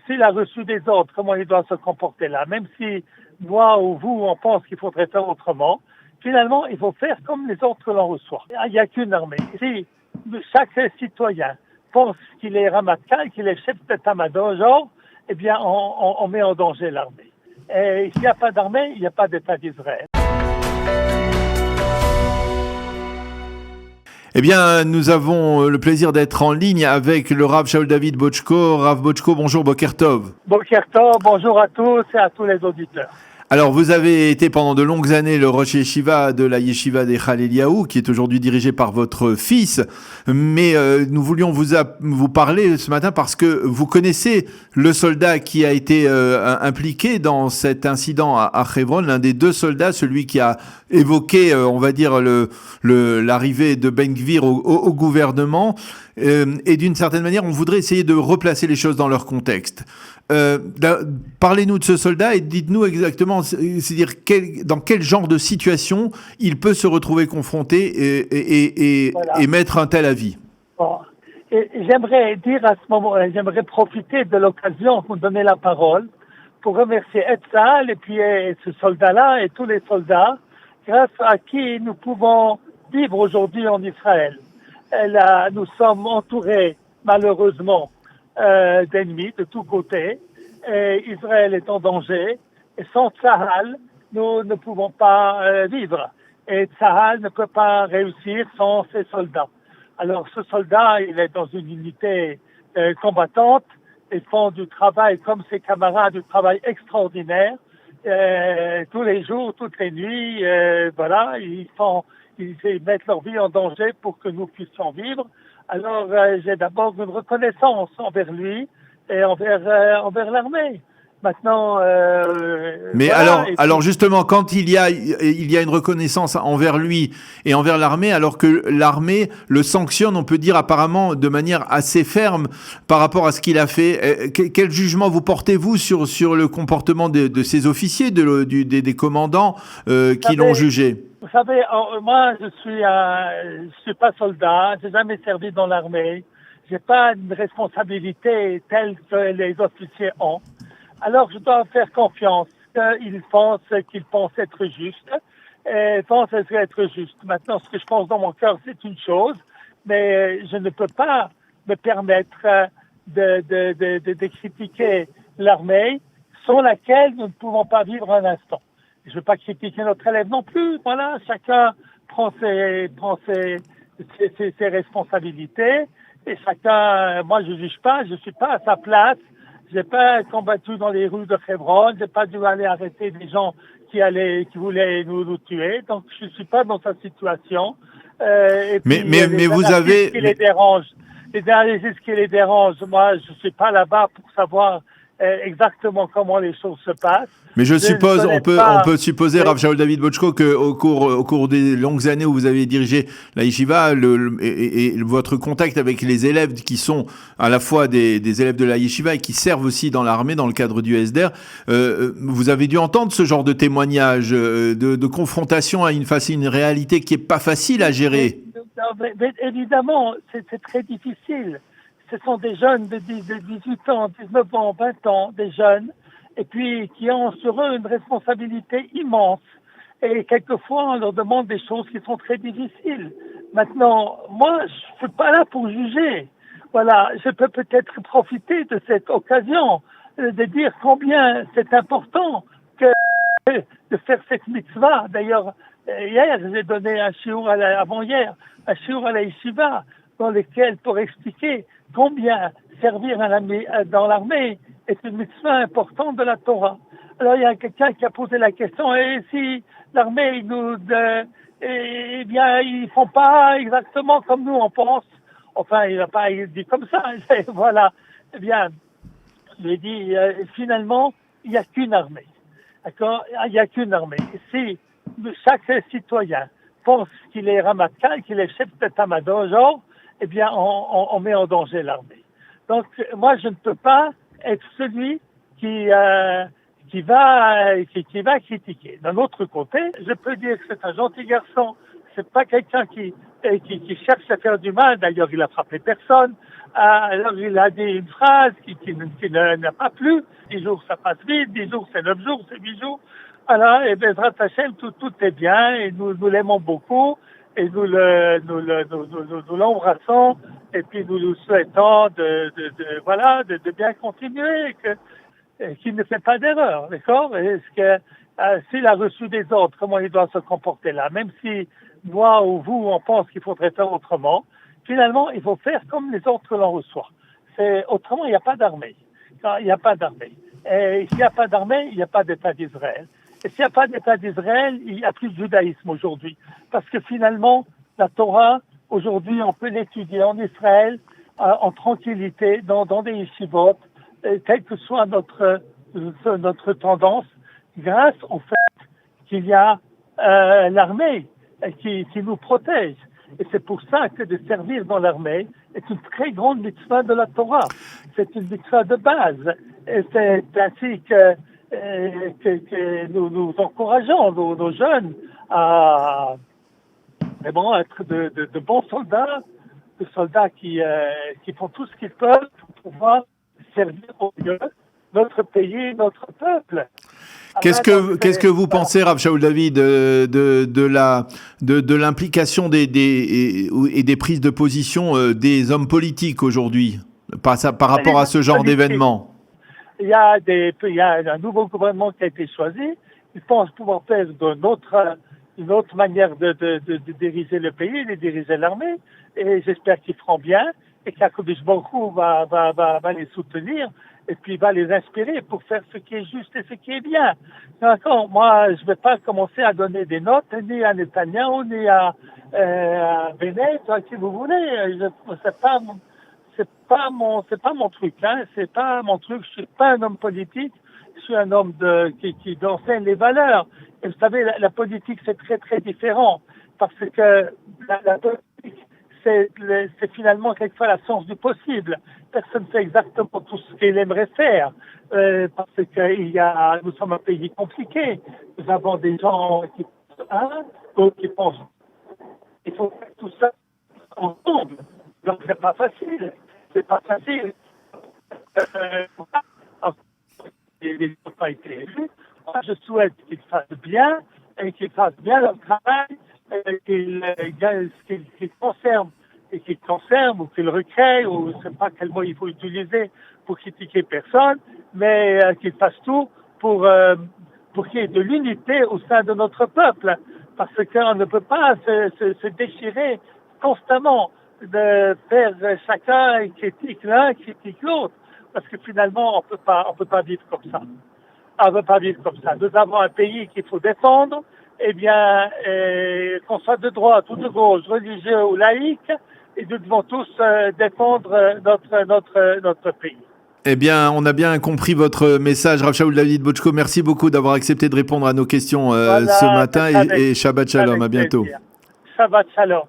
s'il a reçu des ordres, comment il doit se comporter là. Même si moi ou vous, on pense qu'il faudrait faire autrement, finalement, il faut faire comme les ordres que l'on reçoit. Il n'y a qu'une armée. Si chaque citoyen pense qu'il est ramatkal, qu'il est chef d'état-major, eh bien, on met en danger l'armée. Et s'il n'y a pas d'armée, il n'y a pas d'État d'Israël. Eh bien, nous avons le plaisir d'être en ligne avec le Rav Shaul David Bochko. Rav Bochko, bonjour, Boker Tov. Boker Tov, bonjour à tous et à tous les auditeurs. Alors, vous avez été pendant de longues années le Rosh Yeshiva de la Yeshiva des Eliyahu, qui est aujourd'hui dirigé par votre fils. Mais nous voulions vous parler ce matin parce que vous connaissez le soldat qui a été impliqué dans cet incident à Hebron, l'un des deux soldats, celui qui a évoqué, on va dire, l'arrivée de Ben Gvir au gouvernement. Et d'une certaine manière, on voudrait essayer de replacer les choses dans leur contexte. Parlez-nous de ce soldat et dites-nous exactement, c'est-à-dire dans quel genre de situation il peut se retrouver confronté et mettre un tel avis. Bon. Et j'aimerais dire à ce moment, j'aimerais profiter de l'occasion pour donner la parole pour remercier Etzal et puis ce soldat-là et tous les soldats grâce à qui nous pouvons vivre aujourd'hui en Israël. Là, nous sommes entourés malheureusement d'ennemis de tous côtés. Et Israël est en danger. Et sans Tsahal, nous ne pouvons pas vivre. Et Tsahal ne peut pas réussir sans ses soldats. Alors ce soldat, il est dans une unité combattante. Ils font du travail comme ses camarades, du travail extraordinaire. Tous les jours, toutes les nuits, voilà, ils mettent leur vie en danger pour que nous puissions vivre. Alors, j'ai d'abord une reconnaissance envers lui et envers l'armée. Maintenant, mais voilà, alors justement, quand il y a une reconnaissance envers lui et envers l'armée, alors que l'armée le sanctionne, on peut dire apparemment de manière assez ferme par rapport à ce qu'il a fait. Quel jugement vous portez-vous sur le comportement de ces officiers, des commandants qui l'ont jugé? Vous savez, moi, je suis pas soldat, j'ai jamais servi dans l'armée, j'ai pas une responsabilité telle que les officiers ont. Alors, je dois faire confiance qu'ils pensent être juste, et pensent être juste. Maintenant, ce que je pense dans mon cœur, c'est une chose, mais je ne peux pas me permettre de critiquer l'armée, sans laquelle nous ne pouvons pas vivre un instant. Je ne veux pas critiquer notre élève non plus. Voilà, chacun prend ses responsabilités et chacun. Moi, je juge pas. Je suis pas à sa place. J'ai pas combattu dans les rues de Hebron. J'ai pas dû aller arrêter des gens qui voulaient nous tuer. Donc, je suis pas dans sa situation. Mais vous avez. Ce qui les dérange. Les analyses qui les dérangent. Moi, je suis pas là-bas pour savoir exactement comment les choses se passent. Mais je suppose, on peut supposer, Rav Shaul David Bochko, qu'au cours des longues années où vous avez dirigé la yeshiva, et votre contact avec les élèves qui sont à la fois des élèves de la yeshiva et qui servent aussi dans l'armée, dans le cadre du SDR, vous avez dû entendre ce genre de témoignages, de confrontation à une réalité qui est pas facile à gérer. Mais évidemment, c'est très difficile. Ce sont des jeunes de 18 ans, 19 ans, 20 ans, des jeunes, et puis qui ont sur eux une responsabilité immense. Et quelquefois, on leur demande des choses qui sont très difficiles. Maintenant, moi, je suis pas là pour juger. Voilà, je peux peut-être profiter de cette occasion de dire combien c'est important de faire cette mitzvah. D'ailleurs, hier, j'ai donné un shiur avant-hier, un shiur à la yeshiva, dans lequel, pour expliquer combien servir dans l'armée est une mitzvah importante de la Torah. Alors, il y a quelqu'un qui a posé la question, et si l'armée, eh bien, ils font pas exactement comme nous, on pense. Enfin, il n'a pas dit comme ça. Voilà. Eh bien, je lui ai dit, finalement, il n'y a qu'une armée. D'accord? Il n'y a qu'une armée. Si chaque citoyen pense qu'il est ramatkal, qu'il est chef d'état-major, eh bien, on met en danger l'armée. Donc, moi, je ne peux pas être celui qui va critiquer. D'un autre côté, je peux dire que c'est un gentil garçon. C'est pas quelqu'un qui et qui cherche à faire du mal. D'ailleurs, il a frappé personne. Alors, il a dit une phrase qui n'a pas plu. 10 jours, ça passe vite. 10 jours, c'est 9 jours, c'est 8 jours. Alors, et Bezrat Hashem, tout est bien, et nous l'aimons beaucoup, et nous l'embrassons, et puis nous lui souhaitons de bien continuer, qu'il ne fait pas d'erreur, d'accord? Est-ce que s'il a reçu des ordres, comment il doit se comporter là? Même si moi ou vous, on pense qu'il faudrait faire autrement, finalement, il faut faire comme les ordres que l'on reçoit. Autrement, il n'y a pas d'armée. Il n'y a pas d'armée. Et s'il n'y a pas d'armée, il n'y a pas d'État d'Israël. Et s'il n'y a pas d'État d'Israël, il n'y a plus de judaïsme aujourd'hui. Parce que finalement, la Torah, aujourd'hui, on peut l'étudier en Israël, en tranquillité, dans des yeshivot, quelle que soit notre tendance, grâce au fait qu'il y a l'armée qui nous protège. Et c'est pour ça que de servir dans l'armée est une très grande mitzvah de la Torah. C'est une mitzvah de base. Et c'est ainsi que nous encourageons nos jeunes à être de bons soldats, de soldats qui font tout ce qu'ils peuvent pour pouvoir servir au mieux notre pays, notre peuple. Qu'est-ce que vous pensez, Rav Shaul David, de l'implication et des prises de position des hommes politiques aujourd'hui par rapport à ce genre d'événement? Il y a un nouveau gouvernement qui a été choisi. Ils pensent pouvoir faire une autre manière de diriger le pays, de diriger l'armée. Et j'espère qu'ils feront bien et qu'Akadosh Baruch Hu va les soutenir et puis va les inspirer pour faire ce qui est juste et ce qui est bien. D'accord. Moi, je ne vais pas commencer à donner des notes ni à Netanyahu ni à Bennett, si vous voulez. C'est pas mon truc, hein. C'est pas mon truc. Je suis pas un homme politique. Je suis un homme qui enseigne les valeurs. Et vous savez, la politique, c'est très, très différent. Parce que la politique, c'est finalement quelquefois la science du possible. Personne ne fait exactement tout ce qu'il aimerait faire. Parce que nous sommes un pays compliqué. Nous avons des gens qui d'autres qui pensent. Il faut faire tout ça ensemble. Donc, c'est pas facile. C'est pas facile. Les gens n'ont pas été élus. Moi, je souhaite qu'ils fassent bien et qu'ils fassent bien leur travail, qu'ils conservent ou qu'ils recréent, ou je ne sais pas quel mot il faut utiliser pour critiquer personne, mais qu'ils fassent tout pour qu'il y ait de l'unité au sein de notre peuple. Parce qu'on ne peut pas se déchirer constamment, de faire chacun critique l'un, critique l'autre, parce que finalement on peut pas vivre comme ça. On ne peut pas vivre comme ça. Nous avons un pays qu'il faut défendre, qu'on soit de droite ou de gauche, religieux ou laïque, et nous devons tous défendre notre pays. Eh bien, on a bien compris votre message, Rav Shaul David Botchko. Merci beaucoup d'avoir accepté de répondre à nos questions ce matin et Shabbat Shalom. À bientôt. Shabbat Shalom.